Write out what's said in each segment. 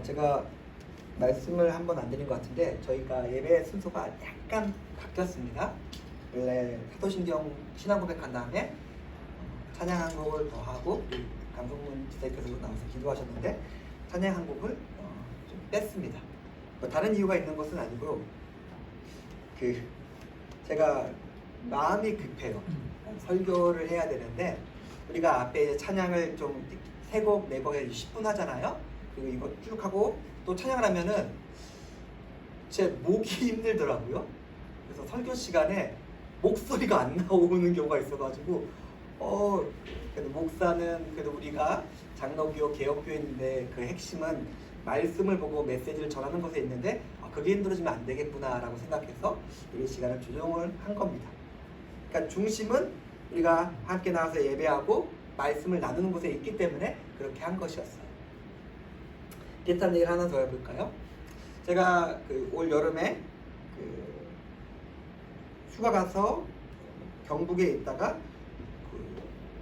제가 말씀을 한 번 안 드린 것 같은데 저희가 예배 순서가 약간 바뀌었습니다. 원래 사도신경 신앙 고백한 다음에 찬양 한 곡을 더 하고 강성문 지사님께서 나와서 기도하셨는데 찬양 한 곡을 좀 뺐습니다. 뭐 다른 이유가 있는 것은 아니고 제가 마음이 급해요. 설교를 해야 되는데 우리가 앞에 찬양을 좀 3곡 4곡에 10분 하잖아요. 그리고 이거 쭉 하고 또 찬양을 하면은 제 목이 힘들더라고요. 그래서 설교 시간에 목소리가 안 나오는 경우가 있어가지고 그래도 목사는 그래도 우리가 장로교 개혁교회인데 그 핵심은 말씀을 보고 메시지를 전하는 것에 있는데 그게 힘들어지면 안 되겠구나라고 생각해서 이 시간을 조정을 한 겁니다. 그러니까 중심은 우리가 함께 나와서 예배하고 말씀을 나누는 곳에 있기 때문에 그렇게 한 것이었어요. 비슷한 얘기를 하나 더 해볼까요? 제가 올 여름에 휴가 가서 경북에 있다가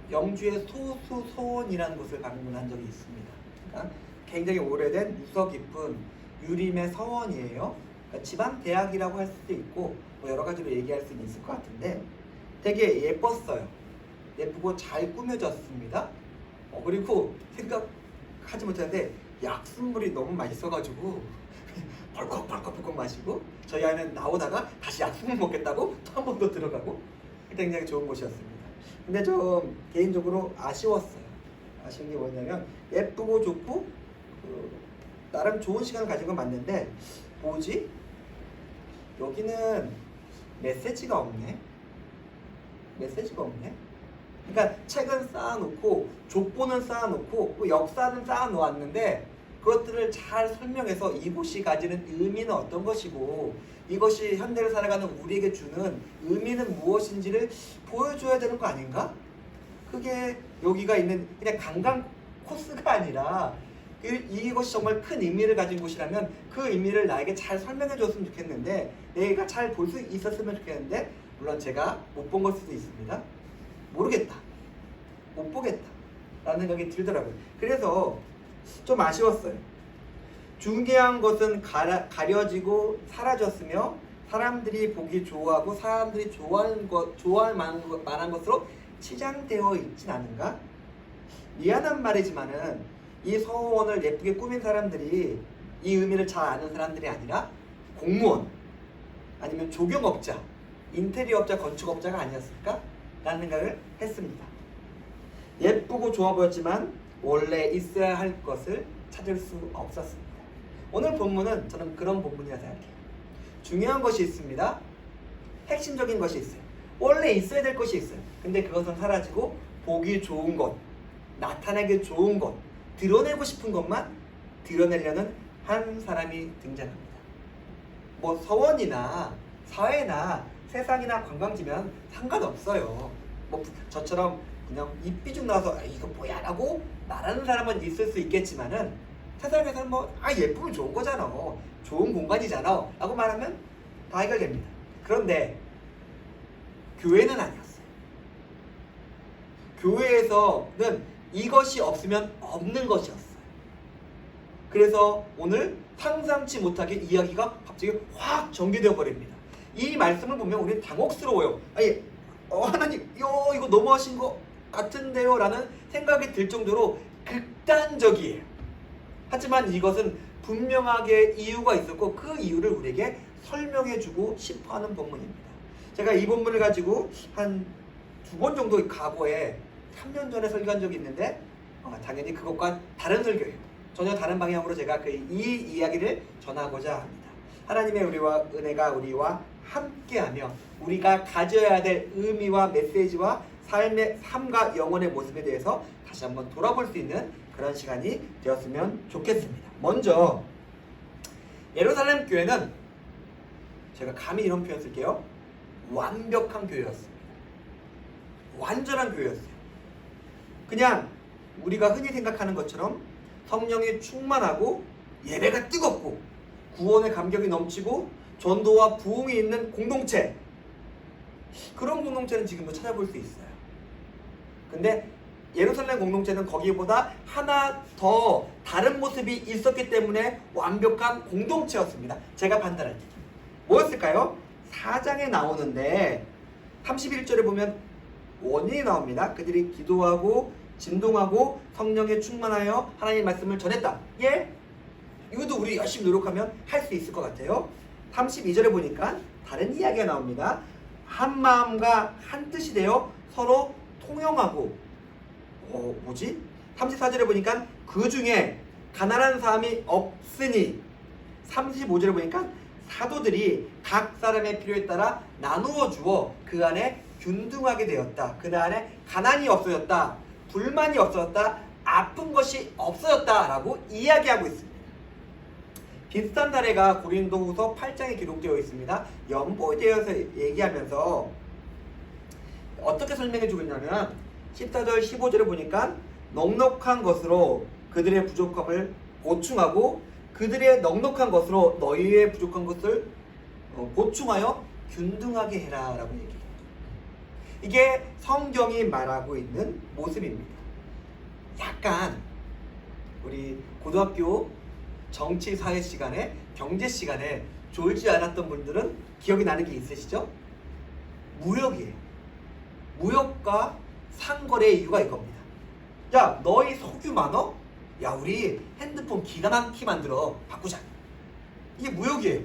영주의 소수소원이라는 곳을 방문한 적이 있습니다. 그러니까 굉장히 오래된 유서 깊은 유림의 서원이에요. 그러니까 지방 대학이라고 할 수도 있고 뭐 여러 가지로 얘기할 수는 있을 것 같은데 되게 예뻤어요. 예쁘고 잘 꾸며졌습니다. 그리고 생각하지 못했는데 약순물이 너무 맛있어가지고 벌컥 마시고 저희 아이는 나오다가 다시 약순물 먹겠다고 또 한 번 더 들어가고 굉장히 좋은 곳이었습니다. 근데 좀 개인적으로 아쉬웠어요. 아쉬운 게 뭐냐면 예쁘고 좋고 나름 좋은 시간을 가진 건 맞는데 뭐지? 여기는 메시지가 없네. 그러니까 책은 쌓아놓고 족보는 쌓아놓고 역사는 쌓아놓았는데 그것들을 잘 설명해서 이곳이 가지는 의미는 어떤 것이고 이것이 현대를 살아가는 우리에게 주는 의미는 무엇인지를 보여줘야 되는 거 아닌가? 그게 여기가 있는 그냥 관광 코스가 아니라 이것이 정말 큰 의미를 가진 곳이라면 그 의미를 나에게 잘 설명해 줬으면 좋겠는데 내가 잘 볼 수 있었으면 좋겠는데 물론 제가 못 본 걸 수도 있습니다. 모르겠다. 못 보겠다. 라는 생각이 들더라고요. 그래서 좀 아쉬웠어요. 중요한 것은 가려지고 사라졌으며 사람들이 보기 좋아하고 사람들이 좋아할 만한 것으로 치장되어 있진 않은가? 미안한 말이지만은 이 서원을 예쁘게 꾸민 사람들이 이 의미를 잘 아는 사람들이 아니라 공무원 아니면 조경업자 인테리어업자, 건축업자가 아니었을까? 라는 생각을 했습니다. 예쁘고 좋아 보였지만 원래 있어야 할 것을 찾을 수 없었습니다. 오늘 본문은 저는 그런 본문이라 생각해요. 중요한 것이 있습니다. 핵심적인 것이 있어요. 원래 있어야 될 것이 있어요. 근데 그것은 사라지고 보기 좋은 것, 나타내기 좋은 것, 드러내고 싶은 것만 드러내려는 한 사람이 등장합니다. 뭐 서원이나 사회나 세상이나 관광지면 상관없어요. 뭐 저처럼 그냥 입비중 나와서 이거 뭐야 라고 말하는 사람은 있을 수 있겠지만은 세상에서는 예쁘면 좋은 거잖아, 좋은 공간이잖아 라고 말하면 다 해결됩니다. 그런데 교회는 아니었어요. 교회에서는 이것이 없으면 없는 것이었어요. 그래서 오늘 상상치 못하게 이야기가 갑자기 확 전개되어 버립니다. 이 말씀을 보면 우리는 당혹스러워요. 하나님 이거 너무하신 것 같은데요 라는 생각이 들 정도로 극단적이에요. 하지만 이것은 분명하게 이유가 있었고 그 이유를 우리에게 설명해주고 싶어하는 본문입니다. 제가 이 본문을 가지고 한 2번 정도 과거에 3년 전에 설교한 적이 있는데 당연히 그것과 다른 설교예요. 전혀 다른 방향으로 제가 이 이야기를 전하고자 합니다. 하나님의 은혜가 우리와 함께하며 우리가 가져야 될 의미와 메시지와 삶과 영혼의 모습에 대해서 다시 한번 돌아볼 수 있는 그런 시간이 되었으면 좋겠습니다. 먼저 예루살렘 교회는 제가 감히 이런 표현 쓸게요. 완벽한 교회였습니다. 완전한 교회였어요. 그냥 우리가 흔히 생각하는 것처럼 성령이 충만하고 예배가 뜨겁고 구원의 감격이 넘치고 전도와 부흥이 있는 공동체, 그런 공동체는 지금도 찾아볼 수 있어요. 근데 예루살렘 공동체는 거기보다 하나 더 다른 모습이 있었기 때문에 완벽한 공동체였습니다. 제가 판단할 때. 뭐였을까요? 4장에 나오는데 31절에 보면 원인이 나옵니다. 그들이 기도하고 진동하고 성령에 충만하여 하나님의 말씀을 전했다. 예? 이것도 우리 열심히 노력하면 할 수 있을 것 같아요. 32절에 보니까 다른 이야기가 나옵니다. 한 마음과 한 뜻이 되어 서로 통용하고 뭐지? 34절에 보니까 그 중에 가난한 사람이 없으니 35절에 보니까 사도들이 각 사람의 필요에 따라 나누어 주어 그 안에 균등하게 되었다. 그 안에 가난이 없어졌다. 불만이 없어졌다. 아픈 것이 없어졌다 라고 이야기하고 있습니다. 비슷한 사례가 고린도후서 8장에 기록되어 있습니다. 연보에 대해서 얘기하면서 어떻게 설명해 주고 있냐면 14절 15절에 보니까 넉넉한 것으로 그들의 부족함을 보충하고 그들의 넉넉한 것으로 너희의 부족한 것을 보충하여 균등하게 해라 라고 얘기해요. 이게 성경이 말하고 있는 모습입니다. 약간 우리 고등학교 정치 사회 시간에 경제 시간에 졸지 않았던 분들은 기억이 나는 게 있으시죠? 무역이에요. 무역과 상거래의 이유가 이겁니다. 야, 너희 석유 많어? 야, 우리 핸드폰 기가 막히게 만들어 바꾸자. 이게 무역이에요.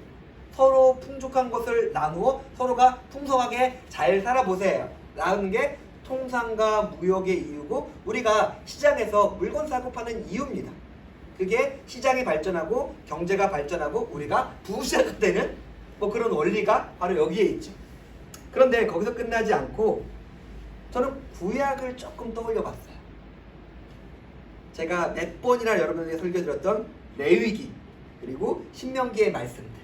서로 풍족한 것을 나누어 서로가 풍성하게 잘 살아보세요 라는 게 통상과 무역의 이유고 우리가 시장에서 물건 사고 파는 이유입니다. 그게 시장이 발전하고 경제가 발전하고 우리가 부자가 되는 뭐 그런 원리가 바로 여기에 있죠. 그런데 거기서 끝나지 않고 저는 구약을 조금 떠올려 봤어요. 제가 몇 번이나 여러분에게 설교드렸던 레위기 그리고 신명기의 말씀들.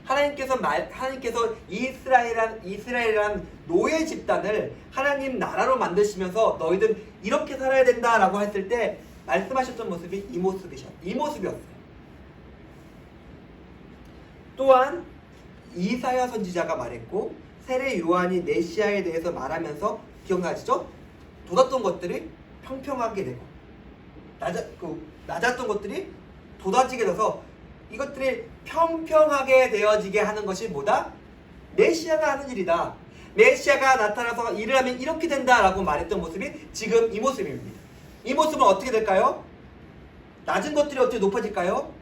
하나님께서 이스라엘이란 노예 집단을 하나님 나라로 만드시면서 너희들 이렇게 살아야 된다라고 했을 때 말씀하셨던 모습이 이 모습이었어요. 또한 이사야 선지자가 말했고 세례 요한이 메시아에 대해서 말하면서 기억나시죠? 돋았던 것들이 평평하게 되고 낮았던 것들이 돋아지게 돼서 이것들이 평평하게 되어지게 하는 것이 뭐다? 메시아가 하는 일이다. 메시아가 나타나서 일을 하면 이렇게 된다라고 말했던 모습이 지금 이 모습입니다. 이 모습은 어떻게 될까요? 낮은 것들이 어떻게 높아질까요?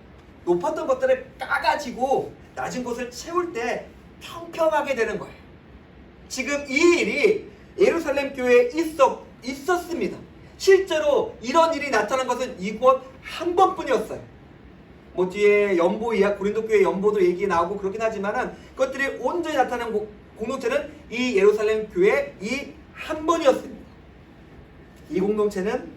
높았던 것들을 까가지고 낮은 곳을 채울 때 평평하게 되는 거예요. 지금 이 일이 예루살렘 교회에 있었습니다. 실제로 이런 일이 나타난 것은 이곳 한 번뿐이었어요. 뭐 뒤에 고린도 교회 연보도 얘기 나오고 그렇긴 하지만은 그것들이 온전히 나타난 공동체는 이 예루살렘 교회 이 한 번이었습니다. 이 공동체는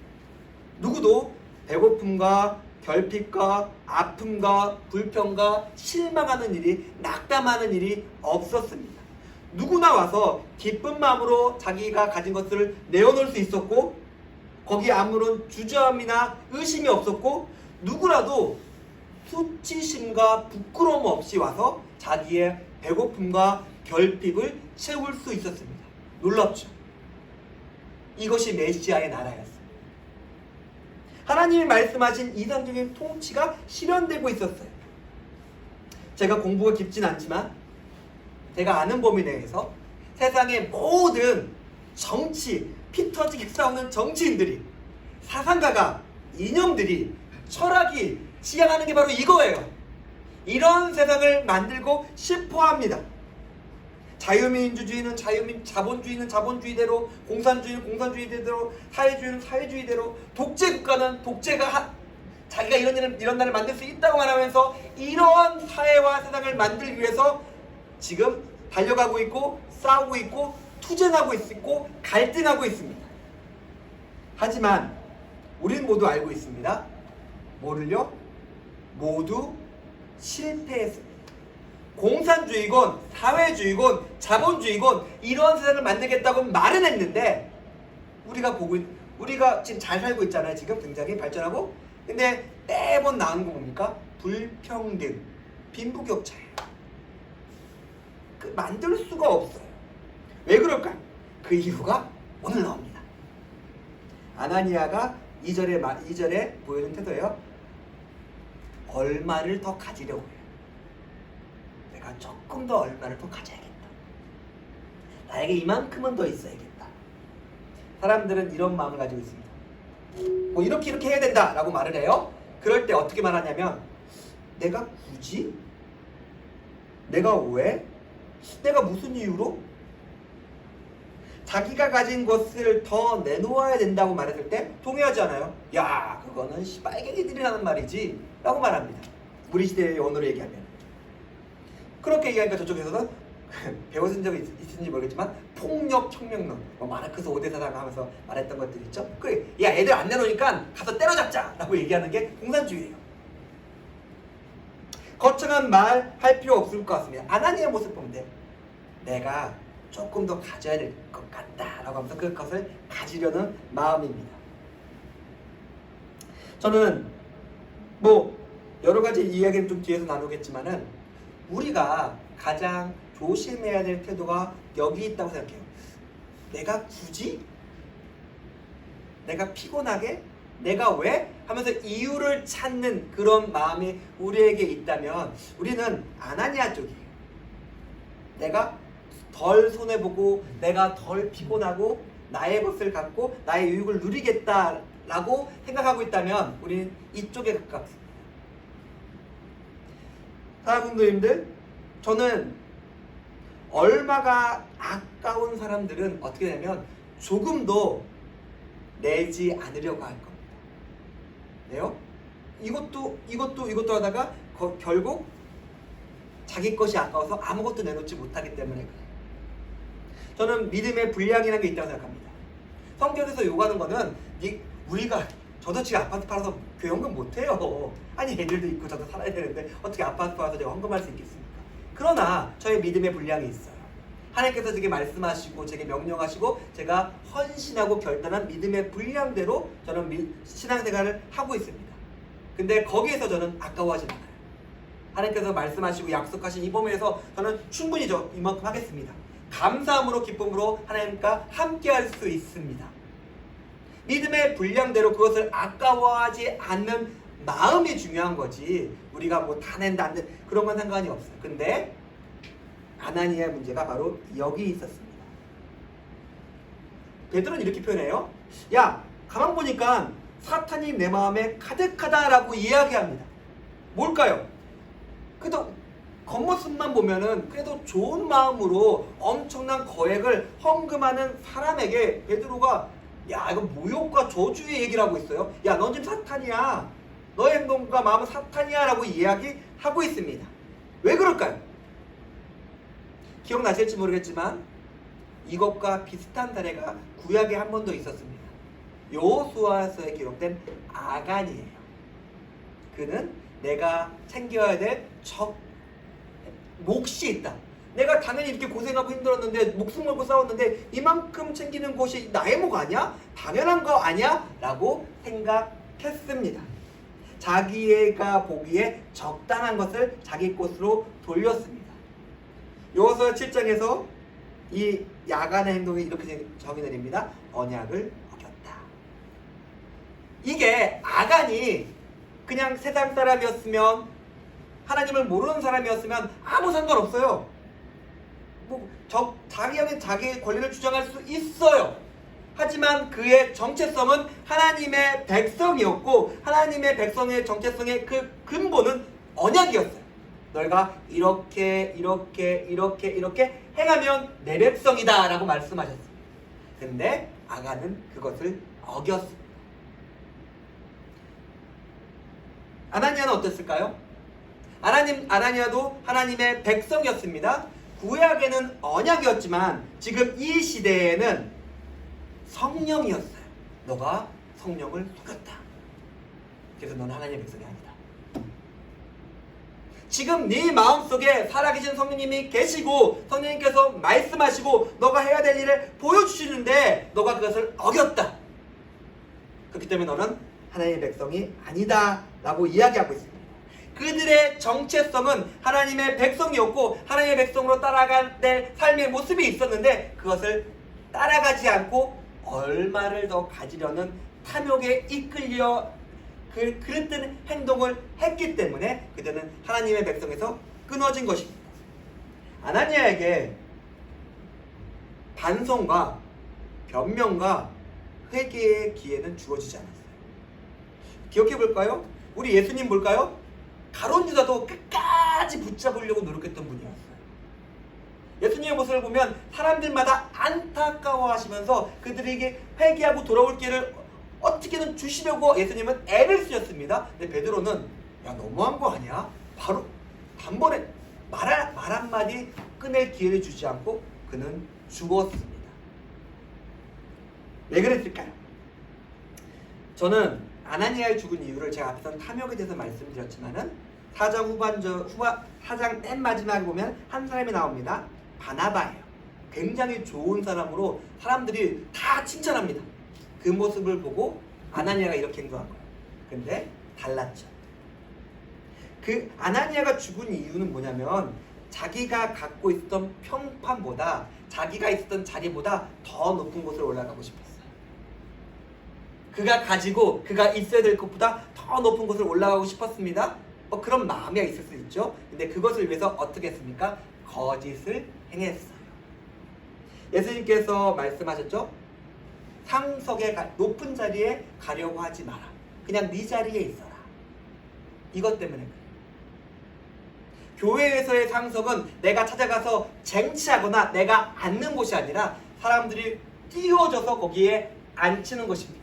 누구도 배고픔과 결핍과 아픔과 불평과 실망하는 일이 낙담하는 일이 없었습니다. 누구나 와서 기쁜 마음으로 자기가 가진 것들을 내어놓을 수 있었고 거기에 아무런 주저함이나 의심이 없었고 누구라도 수치심과 부끄러움 없이 와서 자기의 배고픔과 결핍을 채울 수 있었습니다. 놀랍죠? 이것이 메시아의 나라였습니다. 하나님이 말씀하신 이상적인 통치가 실현되고 있었어요. 제가 공부가 깊진 않지만 제가 아는 범위 내에서 세상의 모든 정치, 피 터지게 싸우는 정치인들이, 사상가가, 이념들이, 철학이 지향하는 게 바로 이거예요. 이런 세상을 만들고 싶어 합니다. 자유민주주의는 자본주의는 자본주의대로, 공산주의는 공산주의대로, 사회주의는 사회주의대로, 독재국가는 독재가 자기가 이런 나라를 만들 수 있다고 말하면서 이러한 사회와 세상을 만들기 위해서 지금 달려가고 있고 싸우고 있고 투쟁하고 있고 갈등하고 있습니다. 하지만 우리는 모두 알고 있습니다. 뭐를요? 모두 실패했습니다. 공산주의건 사회주의건 자본주의건 이런 세상을 만들겠다고 말은 했는데 우리가 지금 잘 살고 있잖아요. 지금 굉장히 발전하고. 근데 매번 나오는 거 뭡니까? 불평등, 빈부격차예요. 만들 수가 없어요. 왜 그럴까요? 그 이유가 오늘 나옵니다. 아나니아가 2절에 보이는 태도예요. 얼마를 더 가지려고 해요. 내가 조금 더 얼마를 더 가져야겠다. 나에게 이만큼은 더 있어야겠다. 사람들은 이런 마음을 가지고 있습니다. 뭐 이렇게 해야 된다 라고 말을 해요. 그럴 때 어떻게 말하냐면, 내가 굳이? 내가 왜? 내가 무슨 이유로? 자기가 가진 것을 더 내놓아야 된다고 말했을 때 동의하지 않아요. 야, 그거는 빨갱이들이 하는 말이지 라고 말합니다. 우리 시대의 언어로 얘기하면. 그렇게 얘기하니까 저쪽에서는 배워진 적이 있는지 모르겠지만 폭력 혁명론, 뭐 마르크스 5대 사상 하면서 말했던 것들 있죠. 그래, 야, 애들 안 내놓으니까 가서 때려잡자 라고 얘기하는 게 공산주의예요. 거창한 말 할 필요 없을 것 같습니다. 아나니아 모습 보면 돼. 내가 조금 더 가져야 될 것 같다 라고 하면서 그것을 가지려는 마음입니다. 저는 뭐 여러 가지 이야기는 좀 뒤에서 나누겠지만은 우리가 가장 조심해야 될 태도가 여기 있다고 생각해요. 내가 굳이? 내가 피곤하게? 내가 왜? 하면서 이유를 찾는 그런 마음이 우리에게 있다면 우리는 아나니아 쪽이에요. 내가 덜 손해보고 내가 덜 피곤하고 나의 것을 갖고 나의 유익을 누리겠다라고 생각하고 있다면 우리는 이쪽에 가깝습니다. 사랑분들님들, 저는 얼마가 아까운 사람들은 어떻게 되냐면 조금도 내지 않으려고 할 겁니다. 네요? 이것도 하다가 결국 자기 것이 아까워서 아무것도 내놓지 못하기 때문에 그래요. 저는 믿음의 분량이라는 게 있다고 생각합니다. 성경에서 요구하는 거는 우리가 저도 지금 아파트 팔아서 교회 헌금 못해요. 아니, 애들도 있고 저도 살아야 되는데 어떻게 아파트 팔아서 제가 헌금할 수 있겠습니까? 그러나 저의 믿음의 분량이 있어요. 하나님께서 제게 말씀하시고 제게 명령하시고 제가 헌신하고 결단한 믿음의 분량대로 저는 신앙생활을 하고 있습니다. 근데 거기에서 저는 아까워하지 않아요. 하나님께서 말씀하시고 약속하신 이 범위에서 저는 충분히 이만큼 하겠습니다. 감사함으로 기쁨으로 하나님과 함께할 수 있습니다. 믿음의 분량대로 그것을 아까워하지 않는 마음이 중요한 거지 우리가 뭐 다 낸다 안 낸다 그런 건 상관이 없어요. 근데 아나니아의 문제가 바로 여기 있었습니다. 베드로는 이렇게 표현해요. 야, 가만 보니까 사탄이 내 마음에 가득하다라고 이야기합니다. 뭘까요? 그래도 겉모습만 보면은 그래도 좋은 마음으로 엄청난 거액을 헌금하는 사람에게 베드로가 야, 이거 모욕과 저주의 얘기를 하고 있어요. 야, 넌 지금 사탄이야. 너의 행동과 마음은 사탄이야 라고 이야기하고 있습니다. 왜 그럴까요? 기억나실지 모르겠지만 이것과 비슷한 사례가 구약에 한 번 더 있었습니다. 여호수아서에 기록된 아간이에요. 그는 내가 챙겨야 될 몫이 있다. 내가 당연히 이렇게 고생하고 힘들었는데 목숨 걸고 싸웠는데 이만큼 챙기는 것이 나의 몫 아니야? 당연한 거 아니야? 라고 생각했습니다. 자기가 보기에 적당한 것을 자기 것으로 돌렸습니다. 여호수아 7장에서 이 야간의 행동이 이렇게 정의 내립니다. 언약을 어겼다. 이게 아간이 그냥 세상 사람이었으면 하나님을 모르는 사람이었으면 아무 상관없어요. 자기에게 자기의 권리를 주장할 수 있어요. 하지만 그의 정체성은 하나님의 백성이었고 하나님의 백성의 정체성의 그 근본은 언약이었어요. 너희가 이렇게 행하면 내 백성이다 라고 말씀하셨습니다. 근데 아간은 그것을 어겼습니다. 아나니아는 어땠을까요? 아나니아도 하나님의 백성이었습니다. 구약에는 언약이었지만 지금 이 시대에는 성령이었어요. 너가 성령을 속였다. 그래서 너는 하나님의 백성이 아니다. 지금 네 마음속에 살아계신 성령님이 계시고 성령님께서 말씀하시고 너가 해야 될 일을 보여주시는데 너가 그것을 어겼다. 그렇기 때문에 너는 하나님의 백성이 아니다 라고 이야기하고 있습니다. 그들의 정체성은 하나님의 백성이었고 하나님의 백성으로 따라갈 때 삶의 모습이 있었는데 그것을 따라가지 않고 얼마를 더 가지려는 탐욕에 이끌려 그랬던 행동을 했기 때문에 그들은 하나님의 백성에서 끊어진 것입니다. 아나니아에게 반성과 변명과 회개의 기회는 주어지지 않았어요. 기억해 볼까요? 우리 예수님 볼까요? 가룟 유다도 끝까지 붙잡으려고 노력했던 분이었어요. 예수님의 모습을 보면 사람들마다 안타까워하시면서 그들에게 회개하고 돌아올 기회를 어떻게든 주시려고 예수님은 애를 쓰셨습니다. 근데 베드로는 야 너무한 거 아니야? 바로 단번에 말 한마디 끊을 기회를 주지 않고 그는 죽었습니다. 왜 그랬을까요? 저는 아나니아의 죽은 이유를 제가 앞에서 탐욕에 대해서 말씀드렸지만은 4장 맨 마지막에 보면 한 사람이 나옵니다. 바나바예요. 굉장히 좋은 사람으로 사람들이 다 칭찬합니다. 그 모습을 보고 아나니아가 이렇게 행동한 거예요. 근데 달랐죠. 그 아나니아가 죽은 이유는 뭐냐면 자기가 갖고 있었던 평판보다 자기가 있었던 자리보다 더 높은 곳을 올라가고 싶었어요. 그가 있어야 될 것보다 더 높은 곳을 올라가고 싶었습니다. 그런 마음이 있을 수 있죠. 근데 그것을 위해서 어떻게 했습니까? 거짓을 행했어요. 예수님께서 말씀하셨죠? 상석에 높은 자리에 가려고 하지 마라. 그냥 네 자리에 있어라. 이것 때문에 그래요. 교회에서의 상석은 내가 찾아가서 쟁취하거나 내가 앉는 곳이 아니라 사람들이 띄워져서 거기에 앉히는 것입니다.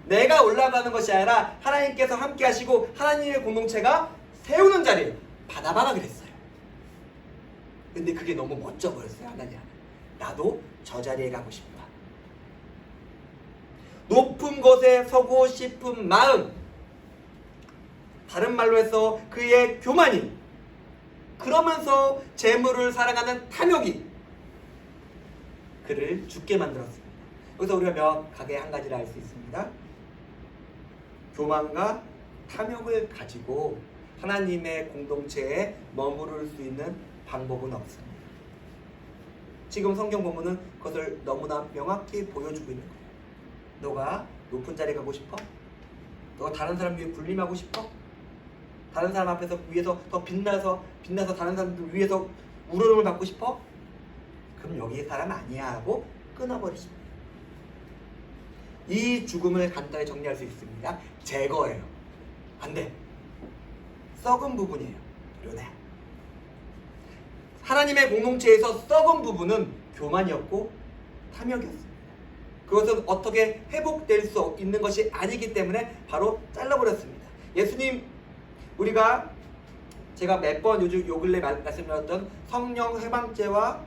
내가 올라가는 것이 아니라 하나님께서 함께 하시고 하나님의 공동체가 세우는 자리예요. 바나바가 그랬어요. 근데 그게 너무 멋져 보였어요. 하나님, 나도 저 자리에 가고 싶다. 높은 곳에 서고 싶은 마음, 다른 말로 해서 그의 교만이, 그러면서 재물을 사랑하는 탐욕이 그를 죽게 만들었습니다. 여기서 우리가 명확하게 한 가지를 알 수 있습니다. 교만과 탐욕을 가지고 하나님의 공동체에 머무를 수 있는 방법은 없습니다. 지금 성경 본문은 그것을 너무나 명확히 보여주고 있는 거예요. 너가 높은 자리에 가고 싶어? 너가 다른 사람 위에 군림하고 싶어? 다른 사람 앞에서 위에서 더 빛나서 다른 사람들 위에서 우러름을 받고 싶어? 그럼 여기에 사람 아니야 하고 끊어버리십니다. 이 죽음을 간단히 정리할 수 있습니다. 제거예요. 안 돼. 썩은 부분이에요. 요네. 하나님의 공동체에서 썩은 부분은 교만이었고 탐욕이었습니다. 그것은 어떻게 회복될 수 있는 것이 아니기 때문에 바로 잘라버렸습니다. 예수님, 우리가 제가 몇 번 요 근래 말씀드렸던 성령 회방죄와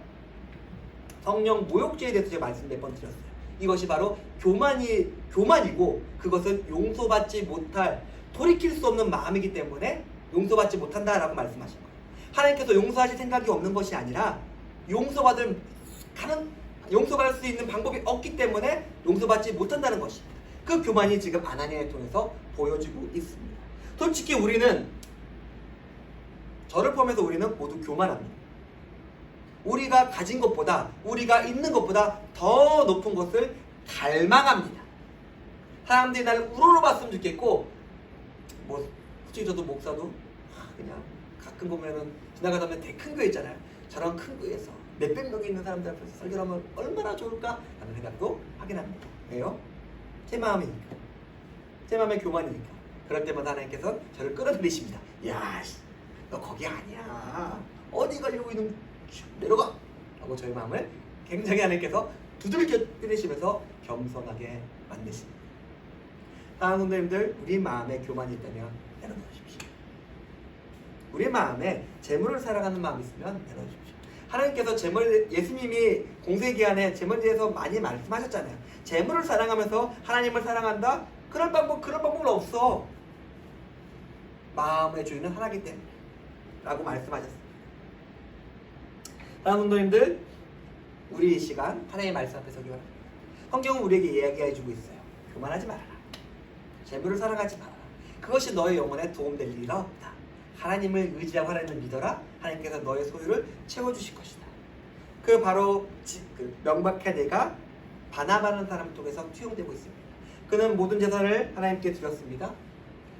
성령 모욕죄에 대해서 제가 말씀 몇 번 드렸어요. 이것이 바로 교만이고 그것은 용서받지 못할, 돌이킬 수 없는 마음이기 때문에 용서받지 못한다라고 말씀하신 거예요. 하나님께서 용서하실 생각이 없는 것이 아니라 용서받을 수 있는 방법이 없기 때문에 용서받지 못한다는 것입니다. 그 교만이 지금 아나니아를 통해서 보여지고 있습니다. 솔직히 우리는, 저를 포함해서 우리는 모두 교만합니다. 우리가 가진 것보다, 우리가 있는 것보다 더 높은 것을 갈망합니다. 사람들이 나를 우러러봤으면 좋겠고, 솔직히 저도 목사도 그냥 가끔 보면은 지나가다 보면 되게 큰 교회 있잖아요. 저런 큰 교회에서 몇백 명이 있는 사람들 앞에서 설교를 하면 얼마나 좋을까 라는 생각도 하긴 합니다. 왜요? 제 마음이니까. 제 마음의 교만이니까. 그럴 때마다 하나님께서 저를 끌어들이십니다. 야, 너 거기 아니야. 어디 가려고 있는, 내려가! 하고 저의 마음을 굉장히 하나님께서 두들겨 때리시면서 겸손하게 만드십니다. 사랑하는 성도님들, 우리 마음에 교만이 있다면 내려놓으십시오. 우리 마음에 재물을 사랑하는 마음이 있으면 내려놓으십시오. 하나님께서 예수님이 공생기한에 재물에 대해서 많이 말씀하셨잖아요. 재물을 사랑하면서 하나님을 사랑한다? 그런 방법은 없어. 마음의 주인은 하나이기 때문에 라고 말씀하셨습니다. 사랑하는 성도님들, 우리 이 시간 하나님의 말씀 앞에 서기 바랍니다. 성경은 우리에게 이야기해주고 있어요. 교만하지 말아라. 재물을 사랑하지 말아라. 그것이 너의 영혼에 도움될 리가 없다. 하나님을 의지하고 하나님을 믿어라. 하나님께서 너의 소유를 채워주실 것이다. 그 바로 명백한 예가 바나바라는 사람 통해서 투영되고 있습니다. 그는 모든 재산을 하나님께 드렸습니다.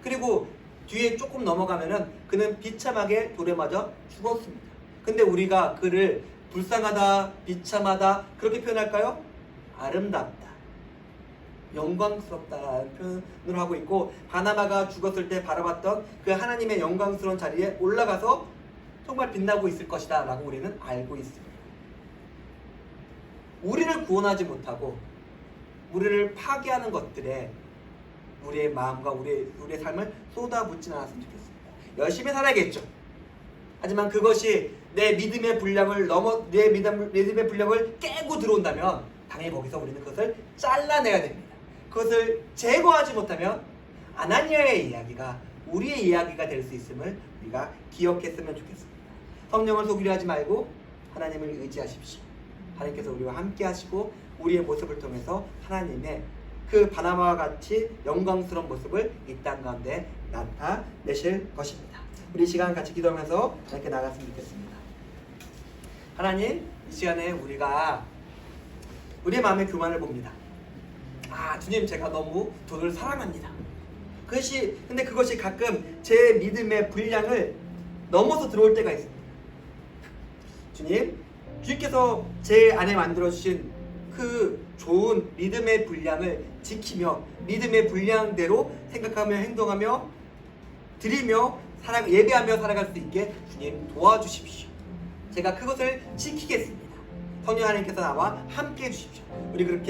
그리고 뒤에 조금 넘어가면은 그는 비참하게 돌에 맞아 죽었습니다. 근데 우리가 그를 불쌍하다, 비참하다 그렇게 표현할까요? 아름답다, 영광스럽다라는 표현을 하고 있고, 바나바가 죽었을 때 바라봤던 그 하나님의 영광스러운 자리에 올라가서 정말 빛나고 있을 것이다 라고 우리는 알고 있습니다. 우리를 구원하지 못하고 우리를 파괴하는 것들에 우리의 마음과 우리의 삶을 쏟아붓지 않았으면 좋겠습니다. 열심히 살아야겠죠. 하지만 그것이 내 믿음의 분량을 내 믿음의 분량을 깨고 들어온다면 당연히 거기서 우리는 그것을 잘라내야 됩니다. 그것을 제거하지 못하면 아나니아의 이야기가 우리의 이야기가 될 수 있음을 우리가 기억했으면 좋겠습니다. 성령을 속이려 하지 말고 하나님을 의지하십시오. 하나님께서 우리와 함께 하시고 우리의 모습을 통해서 하나님의 그 바나바와 같이 영광스러운 모습을 이 땅 가운데 나타내실 것입니다. 우리 이 시간 같이 기도하면서 이렇게 나갔으면 좋겠습니다. 하나님, 이 시간에 우리가 우리의 마음의 교만을 봅니다. 주님, 제가 너무 돈을 사랑합니다. 근데 그것이 가끔 제 믿음의 분량을 넘어서 들어올 때가 있습니다. 주님께서 제 안에 만들어주신 그 좋은 믿음의 분량을 지키며 믿음의 분량대로 생각하며 행동하며 드리며 예배하며 살아갈 수 있게 주님 도와주십시오. 제가 그것을 지키겠습니다. 성령 하나님께서 나와 함께 해주십시오. 우리 그렇게